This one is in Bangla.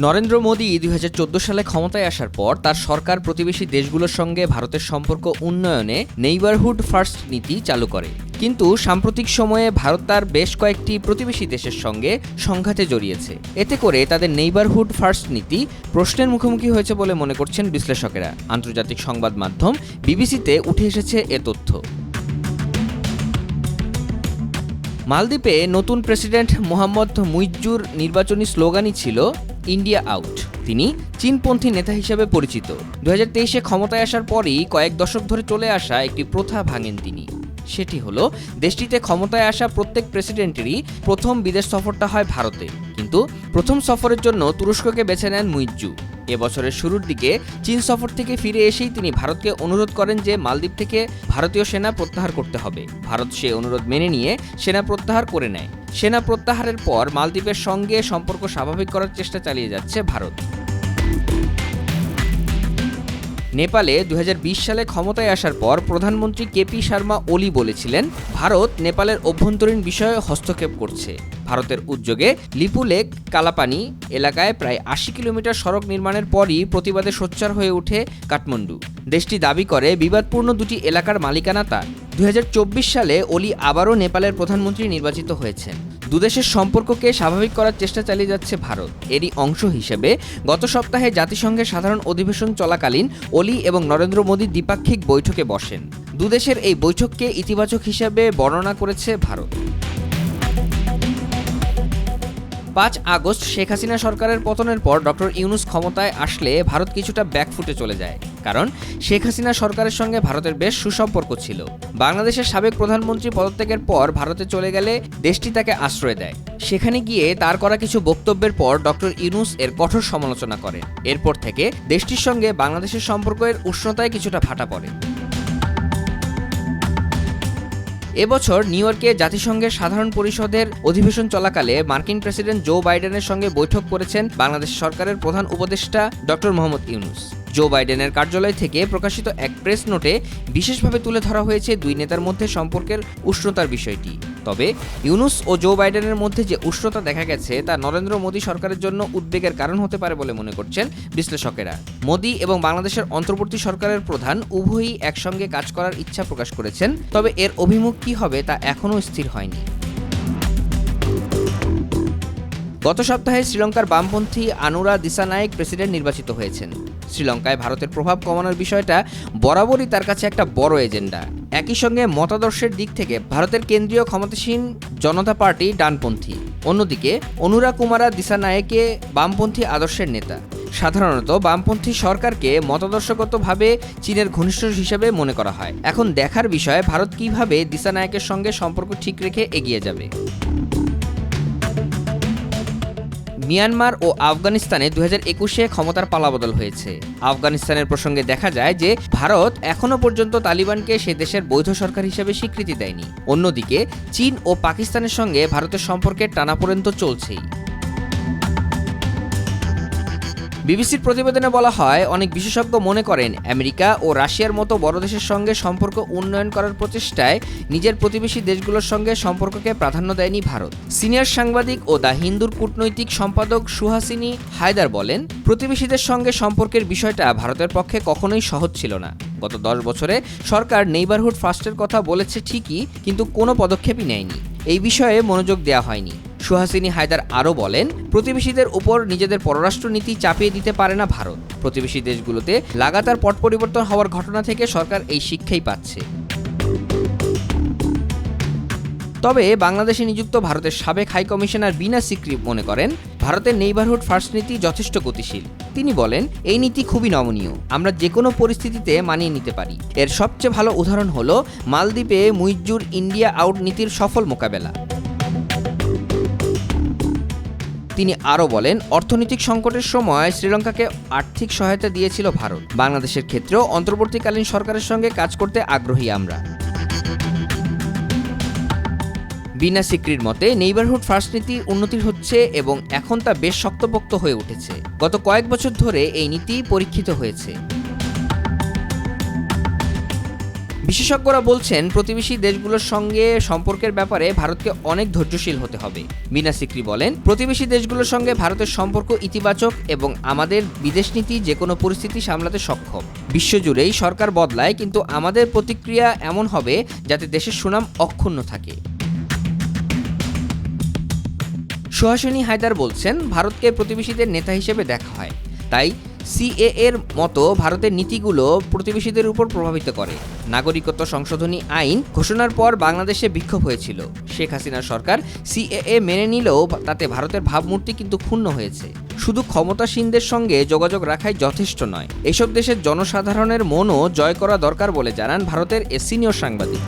নরেন্দ্র মোদী ২০১৪ সালে ক্ষমতায় আসার পর তার সরকার প্রতিবেশী দেশগুলোর সঙ্গে ভারতের সম্পর্ক উন্নয়নে নেইবারহুড ফার্স্ট নীতি চালু করে। কিন্তু সাম্প্রতিক সময়ে ভারত তার বেশ কয়েকটি প্রতিবেশী দেশের সঙ্গে সংঘাতে জড়িয়েছে। এতে করে তাদের নেইবারহুড ফার্স্ট নীতি প্রশ্নের মুখোমুখি হয়েছে বলে মনে করছেন বিশ্লেষকেরা। আন্তর্জাতিক সংবাদ মাধ্যম বিবিসিতে উঠে এসেছে এ তথ্য। মালদ্বীপে নতুন প্রেসিডেন্ট মোহাম্মদ মুইজ্জুর নির্বাচনী স্লোগানই ছিল ইন্ডিয়া আউট। তিনি চীনপন্থী নেতা হিসেবে পরিচিত। ২০২৩-এ ক্ষমতায় আসার পরই কয়েক দশক ধরে চলে আসা একটি প্রথা ভাঙেন তিনি। সেটি হলো দেশটিতে ক্ষমতায় আসা প্রত্যেক প্রেসিডেন্টেরই প্রথম বিদেশ সফরটা হয় ভারতে। কিন্তু প্রথম সফরের জন্য তুরস্ককে বেছে নেন মুইজ্জু। এবছরের শুরুর দিকে চীন সফর থেকে ফিরে এসেই তিনি ভারতকে অনুরোধ করেন যে মালদ্বীপ থেকে ভারতীয় সেনা প্রত্যাহার করতে হবে। ভারত সে অনুরোধ মেনে নিয়ে সেনা প্রত্যাহার করে নেয়। সেনা প্রত্যাহারের পর মালদ্বীপের সঙ্গে সম্পর্ক স্বাভাবিক করার চেষ্টা চালিয়ে যাচ্ছে ভারত। নেপালে ২০২০ সালে ক্ষমতায় আসার পর প্রধানমন্ত্রী কেপি শর্মা ওলি বলেছিলেন, ভারত নেপালের অভ্যন্তরীণ বিষয়ে হস্তক্ষেপ করছে। ভারতের উদ্যোগে লিপুলেক কালাপানি এলাকায় প্রায় ৮০ কিলোমিটার সড়ক নির্মাণের পরই প্রতিবাদে সোচ্চার হয়ে ওঠে কাঠমান্ডু। দেশটি দাবি করে বিবাদপূর্ণ দুটি এলাকার মালিকানা তার। ২০২৪ সালে ওলি আবারও নেপালের প্রধানমন্ত্রী নির্বাচিত হয়েছেন। দুদেশের সম্পর্ককে স্বাভাবিক করার চেষ্টা চালিয়ে যাচ্ছে ভারত। এরই অংশ হিসেবে গত সপ্তাহে জাতিসংঘের সাধারণ অধিবেশন চলাকালীন ওলি এবং নরেন্দ্র মোদী দ্বিপাক্ষিক বৈঠকে বসেন। দুদেশের এই বৈঠককে ইতিবাচক হিসেবে বর্ণনা করেছে ভারত। ৫ আগস্ট শেখ হাসিনা সরকারের পতনের পর ডক্টর ইউনূস ক্ষমতায় আসলে ভারত কিছুটা ব্যাকফুটে চলে যায়। কারণ শেখ হাসিনা সরকারের সঙ্গে ভারতের বেশ সুসম্পর্ক ছিল। বাংলাদেশের সাবেক প্রধানমন্ত্রী পদত্যাগের পর ভারতে চলে গেলে দেশটি তাকে আশ্রয় দেয়। সেখানে গিয়ে তার করা কিছু বক্তব্যের পর ডক্টর ইউনূস এর কঠোর সমালোচনা করেন। এরপর থেকে দেশটির সঙ্গে বাংলাদেশের সম্পর্কের উষ্ণতায় কিছুটা ভাটা পড়ে। এবছর নিউ ইয়র্কে জাতিসংঘের সাধারণ পরিষদের অধিবেশন চলাকালে মার্কিন প্রেসিডেন্ট জো বাইডেনের সঙ্গে বৈঠক করেছেন বাংলাদেশ সরকারের প্রধান উপদেষ্টা ডক্টর মোহাম্মদ ইউনূস। জো বাইডেনের কার্যালয় থেকে প্রকাশিত এক প্রেস নোটে বিশেষভাবে তুলে ধরা হয়েছে দুই নেতার মধ্যে সম্পর্কের উষ্ণতার বিষয়টি। তবে ইউনূস ও জো বাইডেনের মধ্যে যে উষ্ণতা দেখা গেছে তা নরেন্দ্র মোদী সরকারের জন্য উদ্বেগের কারণ হতে পারে বলে মনে করছেন বিশ্লেষকেরা। মোদী এবং বাংলাদেশের অন্তর্বর্তী সরকারের প্রধান উভয়ই একসঙ্গে কাজ করার ইচ্ছা প্রকাশ করেছেন। তবে এর অভিমুখ কী হবে তা এখনও স্থির হয়নি। গত সপ্তাহে শ্রীলঙ্কার বামপন্থী আনুরা দিসানায়েক প্রেসিডেন্ট নির্বাচিত হয়েছেন। শ্রীলঙ্কায় ভারতের প্রভাব কমানোর বিষয়টা বরাবরই তার কাছে একটা বড় এজেন্ডা। একই সঙ্গে মতাদর্শের দিক থেকে ভারতের কেন্দ্রীয় ক্ষমতাসীন জনতা পার্টি ডানপন্থী। অন্যদিকে অনুরা কুমারা দিসানায়েকে বামপন্থী আদর্শের নেতা। সাধারণত বামপন্থী সরকারকে মতাদর্শগতভাবে চীনের ঘনিষ্ঠ হিসেবে মনে করা হয়। এখন দেখার বিষয় ভারত কিভাবে দিসানায়েকের সঙ্গে সম্পর্ক ঠিক রেখে এগিয়ে যাবে। মিয়ানমার ও আফগানিস্তানে ২০২১-এ ক্ষমতার পালাবদল হয়েছে। আফগানিস্তানের প্রসঙ্গে দেখা যায় যে ভারত এখনও পর্যন্ত তালিবানকে সে দেশের বৈধ সরকার হিসেবে স্বীকৃতি দেয়নি। অন্যদিকে চীন ও পাকিস্তানের সঙ্গে ভারতের সম্পর্কের টানাপোড়েন তো চলছেই। বিবিসির প্রতিবেদনে বলা হয়, অনেক বিশেষজ্ঞ মনে করেন আমেরিকা ও রাশিয়ার মতো বড় দেশের সঙ্গে সম্পর্ক উন্নয়ন করার প্রচেষ্টায় নিজের প্রতিবেশী দেশগুলোর সঙ্গে সম্পর্ককে প্রাধান্য দেয়নি ভারত। সিনিয়র সাংবাদিক ও দ্য হিন্দুর কূটনৈতিক সম্পাদক সুহাসিনী হায়দার বলেন, প্রতিবেশীদের সঙ্গে সম্পর্কের বিষয়টা ভারতের পক্ষে কখনোই সহজ ছিল না। গত ১০ বছরে সরকার নেইবারহুড ফার্স্টের কথা বলেছে ঠিকই, কিন্তু কোনো পদক্ষেপই নেয়নি। এই বিষয়ে মনোযোগ দেওয়া হয়নি। সুহাসিনী হায়দার আরও বলেন, প্রতিবেশীদের উপর নিজেদের পররাষ্ট্র নীতি চাপিয়ে দিতে পারে না ভারত। প্রতিবেশী দেশগুলোতে লাগাতার পট পরিবর্তন হওয়ার ঘটনা থেকে সরকার এই শিক্ষাই পাচ্ছে। তবে বাংলাদেশে নিযুক্ত ভারতের সাবেক হাই কমিশনার বিনা সিকরি মনে করেন, ভারতের নেইবারহুড ফার্স্ট নীতি যথেষ্ট গতিশীল। তিনি বলেন, এই নীতি খুবই নমনীয়, আমরা যে কোনো পরিস্থিতিতে মানিয়ে নিতে পারি। এর সবচেয়ে ভালো উদাহরণ হলো মালদ্বীপে মুইজ্জুর ইন্ডিয়া আউট নীতির সফল মোকাবেলা। তিনি আরও বলেন, অর্থনৈতিক সংকটের সময় শ্রীলঙ্কাকে আর্থিক সহায়তা দিয়েছিল ভারত। বাংলাদেশের ক্ষেত্রেও অন্তর্বর্তীকালীন সরকারের সঙ্গে কাজ করতে আগ্রহী আমরা। বিনা সিকরির মতে নেইবারহুড ফার্স্ট নীতির উন্নতি হচ্ছে এবং এখন তা বেশ শক্তপোক্ত হয়ে উঠেছে। গত কয়েক বছর ধরে এই নীতি পরীক্ষিত হয়েছে। বিশেষজ্ঞরা বলছেন প্রতিবেশী দেশগুলোর সঙ্গে সম্পর্কের ব্যাপারে ভারতকে অনেক ধৈর্যশীল হতে হবে। মিনা সিকরি বলেন, প্রতিবেশী দেশগুলোর সঙ্গে ভারতের সম্পর্ক ইতিবাচক এবং আমাদের বিদেশ নীতি যে কোনো পরিস্থিতি সামলাতে সক্ষম। বিশ্বজুড়েই সরকার বদলায়, কিন্তু আমাদের প্রতিক্রিয়া এমন হবে যাতে দেশের সুনাম অক্ষুণ্ণ থাকে। সুহাসিনী হায়দার বলছেন, ভারতকে প্রতিবেশীদের নেতা হিসেবে দেখা হয়, তাই সিএএ এর মতো ভারতের নীতিগুলো প্রতিবেশীদের উপর প্রভাবিত করে। নাগরিকত্ব সংশোধনী আইন ঘোষণার পর বাংলাদেশে বিক্ষোভ হয়েছিল। শেখ হাসিনার সরকার সিএএ মেনে নিলেও তাতে ভারতের ভাবমূর্তি কিন্তু ক্ষুণ্ণ হয়েছে। শুধু ক্ষমতাসীনদের সঙ্গে যোগাযোগ রাখাই যথেষ্ট নয়, এসব দেশের জনসাধারণের মনও জয় করা দরকার বলে জানান ভারতের সিনিয়র সাংবাদিক।